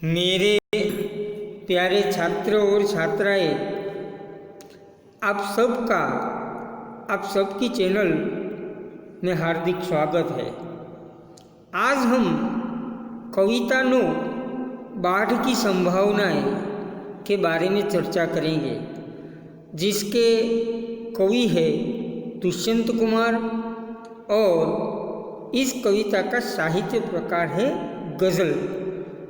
मेरे प्यारे छात्र और छात्राएं, आप सबकी चैनल में हार्दिक स्वागत है। आज हम कविता नो बाढ़ की संभावनाएं के बारे में चर्चा करेंगे, जिसके कवि है दुष्यंत कुमार और इस कविता का साहित्य प्रकार है गज़ल।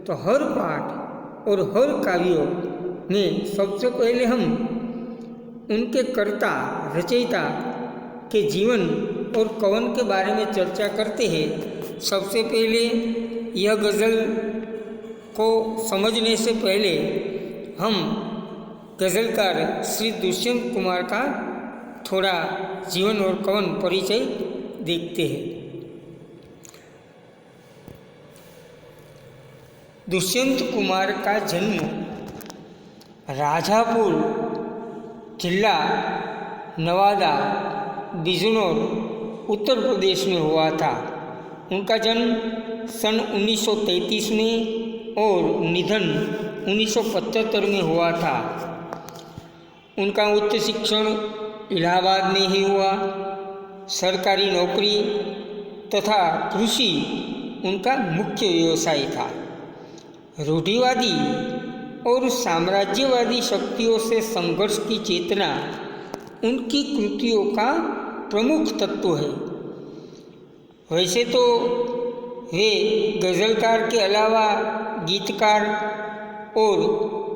तो हर पाठ और हर काव्यों में सबसे पहले हम उनके कर्ता रचयिता के जीवन और कवन के बारे में चर्चा करते हैं। सबसे पहले यह गज़ल को समझने से पहले हम गज़लकार श्री दुष्यंत कुमार का थोड़ा जीवन और कवन परिचय देखते हैं। दुष्यंत कुमार का जन्म राजापुर जिला नवादा बिजनौर उत्तर प्रदेश में हुआ था। उनका जन्म सन 1933 में और निधन 1975 में हुआ था। उनका उच्च शिक्षण इलाहाबाद में ही हुआ। सरकारी नौकरी तथा कृषि उनका मुख्य व्यवसाय था। रूढ़िवादी और साम्राज्यवादी शक्तियों से संघर्ष की चेतना उनकी कृतियों का प्रमुख तत्व है। वैसे तो वे गज़लकार के अलावा गीतकार और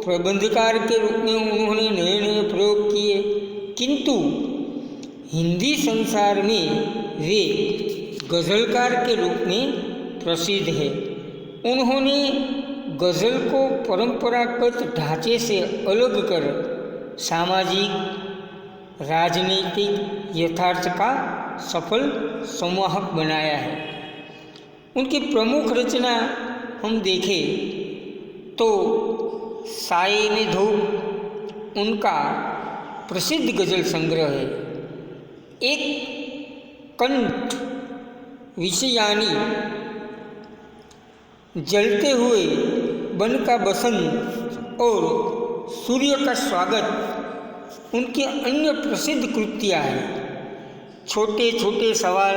प्रबंधकार के रूप में उन्होंने नए नए प्रयोग किए, किंतु हिंदी संसार में वे गज़लकार के रूप में प्रसिद्ध है। उन्होंने गज़ल को परंपरागत ढांचे से अलग कर सामाजिक राजनीतिक यथार्थ का सफल संवाहक बनाया है। उनकी प्रमुख रचना हम देखें तो साये में धूप उनका प्रसिद्ध गज़ल संग्रह है। एक कंठ विषयानी, जलते हुए बन का बसंत और सूर्य का स्वागत उनके अन्य प्रसिद्ध कृतियाँ हैं। छोटे छोटे सवाल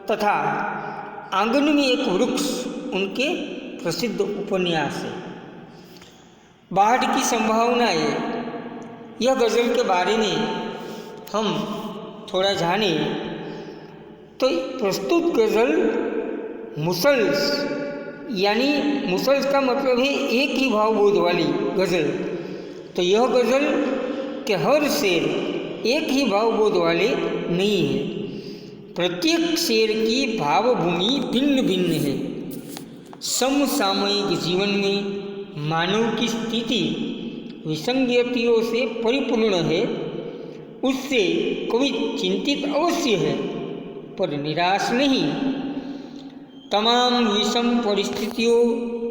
तथा आंगन में एक वृक्ष उनके प्रसिद्ध उपन्यास है। बाढ़ की संभावनाएं, यह गज़ल के बारे में हम थोड़ा जानें तो प्रस्तुत गज़ल मुसल्स यानी मुसल्स का मतलब है एक ही भावबोध वाली गज़ल। तो यह गज़ल के हर शेर एक ही भावबोध वाले नहीं है। प्रत्येक शेर की भावभूमि भिन्न भिन्न है। समसामयिक जीवन में मानव की स्थिति विसंगतियों से परिपूर्ण है। उससे कवि चिंतित अवश्य है, पर निराश नहीं। तमाम विषम परिस्थितियों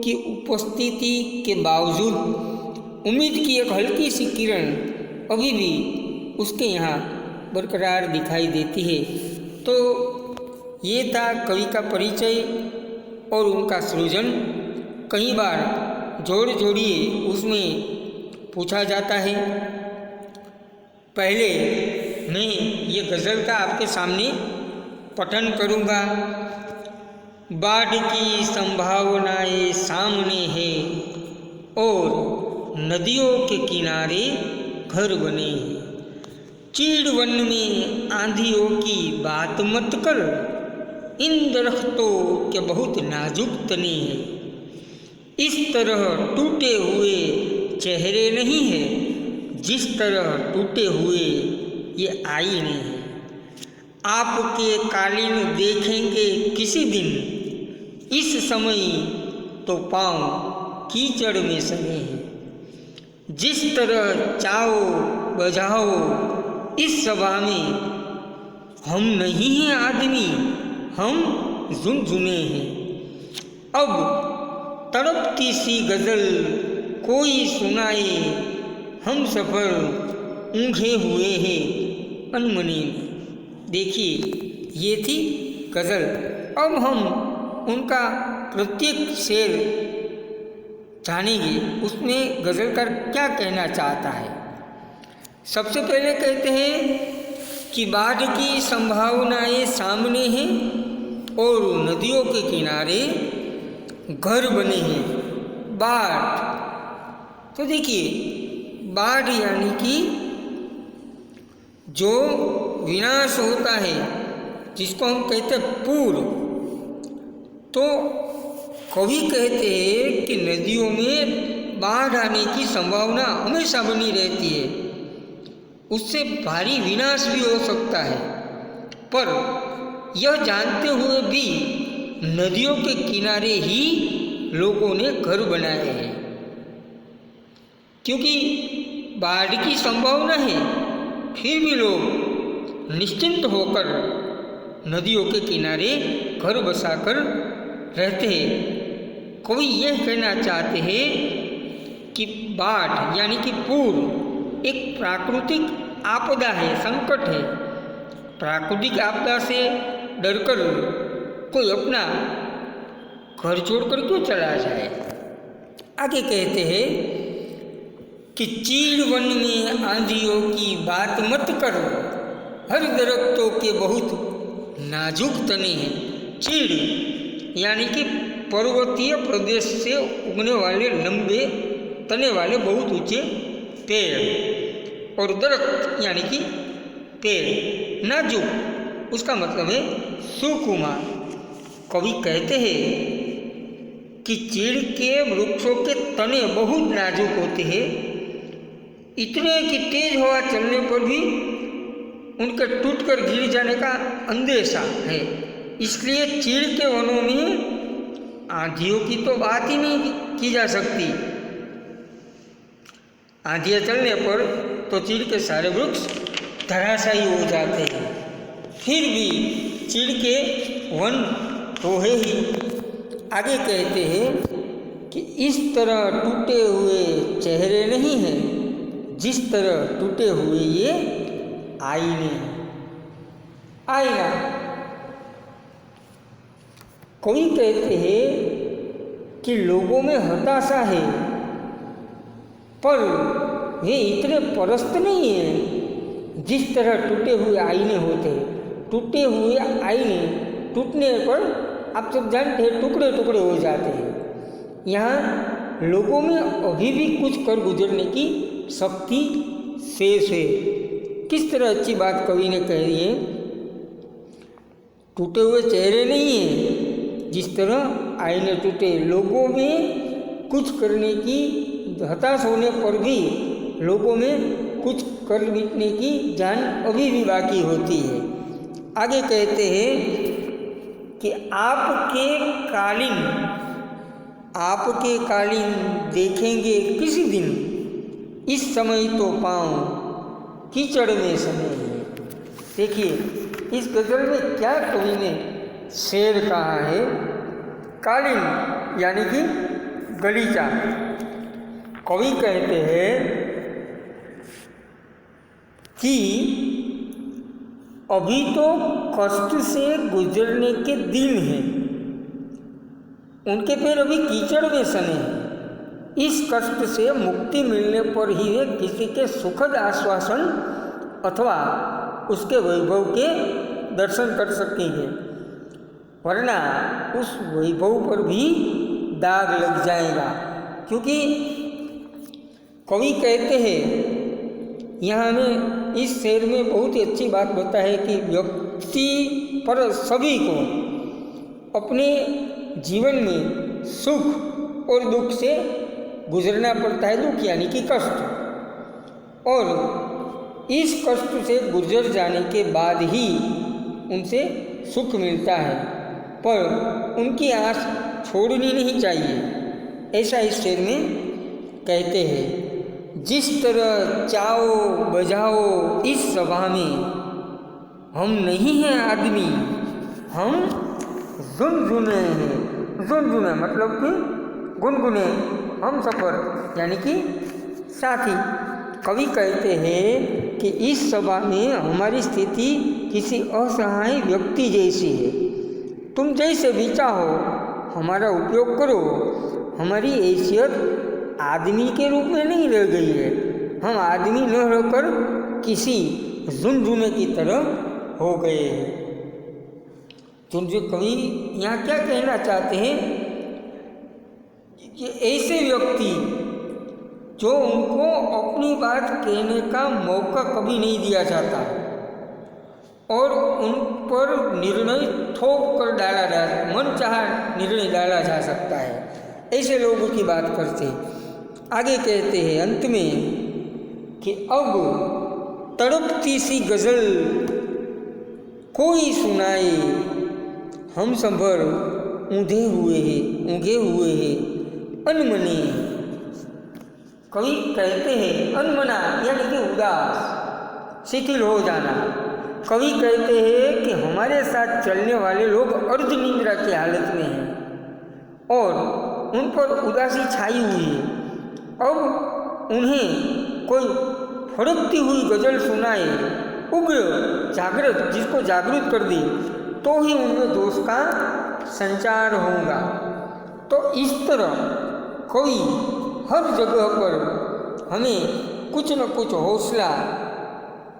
की उपस्थिति के बावजूद उम्मीद की एक हल्की सी किरण अभी भी उसके यहाँ बरकरार दिखाई देती है। तो ये था कवि का परिचय और उनका सृजन। कई बार जोड़ जोड़िए उसमें पूछा जाता है। पहले मैं ये गज़ल का आपके सामने पठन करूँगा। बाढ़ की संभावनाएं सामने है और नदियों के किनारे घर बने हैं। चीड़ वन में आंधियों की बात मत कर, इन दरख्तों के बहुत नाजुक तने हैं। इस तरह टूटे हुए चेहरे नहीं हैं जिस तरह टूटे हुए ये आईने हैं। आपके कालीन देखेंगे किसी दिन, इस समय तो पाँव कीचड़ में सने हैं। जिस तरह चाहो बजाओ इस सभा में, हम नहीं हैं आदमी, हम झुनझुने हैं। अब तड़पती सी गज़ल कोई सुनाए, हम सफ़र ऊँघे हुए हैं अनमने में। देखिए, ये थी गज़ल। अब हम उनका प्रत्येक शेर जानेंगे उसमें गज़लकार क्या कहना चाहता है। सबसे पहले कहते हैं कि बाढ़ की संभावनाएं सामने हैं और नदियों के किनारे घर बने हैं। बाढ़, तो देखिए बाढ़ यानी कि जो विनाश होता है, जिसको हम कहते हैं पूर। तो कवि कहते हैं कि नदियों में बाढ़ आने की संभावना हमेशा बनी रहती है, उससे भारी विनाश भी हो सकता है। पर यह जानते हुए भी नदियों के किनारे ही लोगों ने घर बनाए हैं, क्योंकि बाढ़ की संभावना है, फिर भी लोग निश्चिंत होकर नदियों के किनारे घर बसाकर रहते हैं। कवि यह कहना चाहते हैं कि बाढ़ यानी कि पूर एक प्राकृतिक आपदा है, संकट है। प्राकृतिक आपदा से डरकर कोई अपना घर छोड़कर क्यों चला जाए। आगे कहते हैं कि चीड़ वन में आंधियों की बात मत करो, हर दरख्तों के बहुत नाजुक तने हैं। चीड़ यानी कि पर्वतीय प्रदेश से उगने वाले लंबे तने वाले बहुत ऊंचे पेड़, और दरख्त यानी कि पेड़ नाजुक, उसका मतलब है सुकुमार। कवि कहते हैं कि चीड़ के वृक्षों के तने बहुत नाजुक होते हैं, इतने कि तेज हवा चलने पर भी उनके टूटकर गिर जाने का अंदेशा है। इसलिए चीड़ के वनों में आंधियों की तो बात ही नहीं की जा सकती। आंधियाँ चलने पर तो चीड़ के सारे वृक्ष धराशायी हो जाते हैं, फिर भी चीड़ के वन तो है ही। आगे कहते हैं कि इस तरह टूटे हुए चेहरे नहीं हैं जिस तरह टूटे हुए ये आईने। आईना, कोई कहते हैं कि लोगों में हताशा है, पर वे इतने परस्त नहीं हैं जिस तरह टूटे हुए आईने होते हैं। टूटे हुए आईने टूटने पर आप सब जानते हैं टुकड़े टुकड़े हो जाते हैं। यहाँ लोगों में अभी भी कुछ कर गुजरने की शक्ति शेष है। किस तरह अच्छी बात कवि ने कही है, टूटे हुए चेहरे नहीं हैं जिस तरह आईने टूटे। लोगों में कुछ करने की, हताश होने पर भी लोगों में कुछ कर बीतने की जान अभी भी बाकी होती है। आगे कहते हैं कि आपके कालीन देखेंगे किसी दिन, इस समय तो पाँव कीचड़ में सने हैं। देखिए इस गज़ल में क्या कवि ने शेर कहा है। कालीन यानी कि गलीचा। कवि कहते हैं कि अभी तो कष्ट से गुजरने के दिन हैं, उनके पैर अभी कीचड़ में सने हैं। इस कष्ट से मुक्ति मिलने पर ही वे किसी के सुखद आश्वासन अथवा उसके वैभव के दर्शन कर सकेंगे, वरना उस वैभव पर भी दाग लग जाएगा। क्योंकि कवि कहते हैं, यहाँ हमें इस शेर में बहुत ही अच्छी बात बता है कि व्यक्ति पर सभी को अपने जीवन में सुख और दुख से गुजरना पड़ता है। दुख यानी कि कष्ट, और इस कष्ट से गुजर जाने के बाद ही उनसे सुख मिलता है, पर उनकी आस छोड़नी नहीं चाहिए, ऐसा इस शेर में कहते हैं। जिस तरह चाओ बजाओ इस सभा में, हम नहीं हैं आदमी, हम झुनझुने हैं। झुनझुने मतलब कि गुनगुने, हम सफ़र यानी कि साथी। कवि कहते हैं कि इस सभा में हमारी स्थिति किसी असहाय व्यक्ति जैसी है। तुम जैसे भी चाहो हमारा उपयोग करो, हमारी हैसियत आदमी के रूप में नहीं रह गई है। हम आदमी न रहकर किसी झुनझुने की तरह हो गए हैं। तो जो कवि यहाँ क्या कहना चाहते हैं कि ऐसे व्यक्ति जो उनको अपनी बात कहने का मौका कभी नहीं दिया जाता और उन पर निर्णय थोप कर डाला जा मनचाहा निर्णय डाला जा सकता है, ऐसे लोगों की बात करते हैं। आगे कहते हैं अंत में कि अब तड़पती सी गज़ल कोई सुनाए, हम संभर ऊँधे हुए हैं अनमने। कवि कहते हैं अनमना यानी कि उदास, शिथिल हो जाना। कवि कहते हैं कि हमारे साथ चलने वाले लोग अर्ध निद्रा की हालत में हैं और उन पर उदासी छाई हुई है। अब उन्हें कोई फड़कती हुई गज़ल सुनाए, उग्र जागृत, जिसको जागृत कर दे, तो ही उनमें दोष का संचार होगा। तो इस तरह कोई हर जगह पर हमें कुछ न कुछ हौसला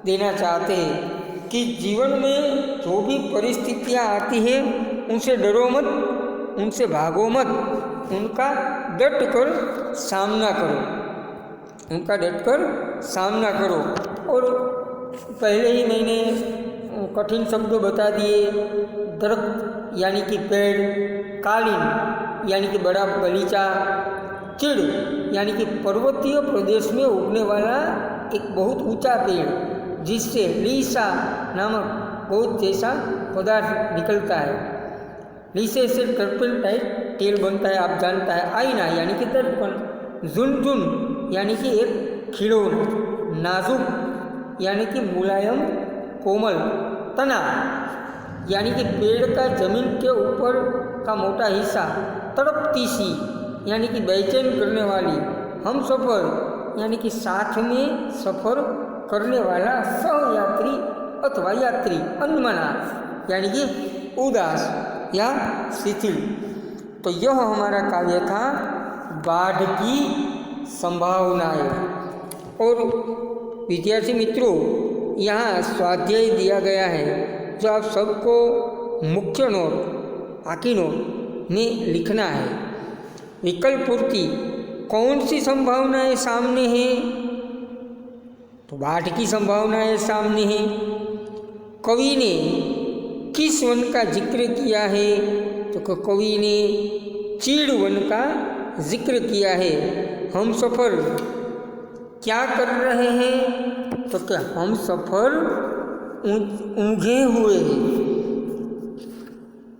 देना चाहते हैं कि जीवन में जो भी परिस्थितियाँ आती हैं उनसे डरो मत, उनसे भागो मत, उनका डट कर सामना करो। और पहले ही मैंने कठिन शब्द बता दिए। दरख्त यानी कि पेड़, कालीन यानी कि बड़ा बगीचा, चिड़ यानी कि पर्वतीय प्रदेश में उगने वाला एक बहुत ऊंचा पेड़ जिससे लीसा नामक बहुत जैसा पदार्थ निकलता है। लीसे से टर्पेंटाइट तेल बनता है, आप जानता है। आईना यानी कि दर्पण, झुनझुन यानी कि एक खिलौना, नाजुक यानी कि मुलायम कोमल, तना यानी कि पेड़ का जमीन के ऊपर का मोटा हिस्सा, तड़पती सी यानी कि बेचैन करने वाली, हम सफ़र यानी कि साथ में सफ़र करने वाला सहयात्री अथवा यात्री, अनमना यानी कि उदास या शिथिल। तो यह हमारा काव्य था बाढ़ की संभावनाएं। और विद्यार्थी मित्रों, यहाँ स्वाध्याय दिया गया है जो आप सबको मुख्य नोट, आखिरी नोट में लिखना है। विकल्प पूर्ति, कौन सी संभावनाएं सामने हैं? तो बाढ़ की संभावनाएं सामने हैं। कवि ने किस वन का जिक्र किया है? तो कवि ने चीड़ वन का जिक्र किया है। हम सफ़र क्या कर रहे हैं? तो क्या हम सफ़र ऊँघे हुए हैं।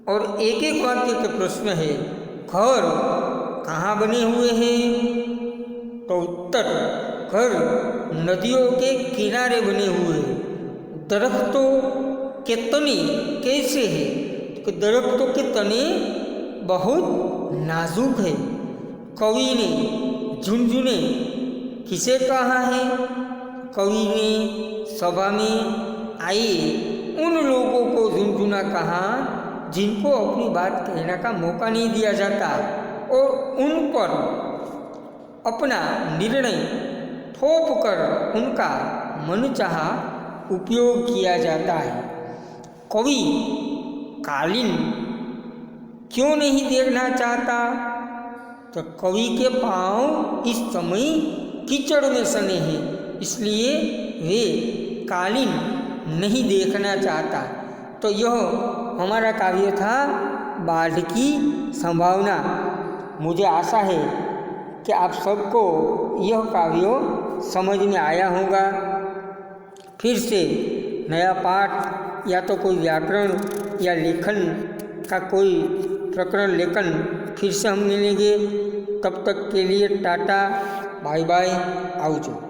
और एक एक वाक्य के प्रश्न है। घर कहाँ बने हुए हैं? तो उत्तर, घर नदियों के किनारे बने हुए हैं। दरख्तों के तने कैसे हैं? तो दरख्तों के तने बहुत नाजुक है। कवि ने झुनझुने किसे कहा है? कवि ने सभा में आए उन लोगों को झुनझुना कहा जिनको अपनी बात कहने का मौका नहीं दिया जाता और उन पर अपना निर्णय थोप कर उनका मनचाहा उपयोग किया जाता है। कवि कालीन क्यों नहीं देखना चाहता? तो कवि के पांव इस समय कीचड़ में सने हैं, इसलिए वे कालीन नहीं देखना चाहता। तो यह हमारा काव्य था बाढ़ की संभावना। मुझे आशा है कि आप सबको यह काव्य समझ में आया होगा। फिर से नया पाठ या तो कोई व्याकरण या लेखन का कोई प्रकरण लेखन फिर से हम मिलेंगे। तब तक के लिए टाटा, बाय बाय, आवजो।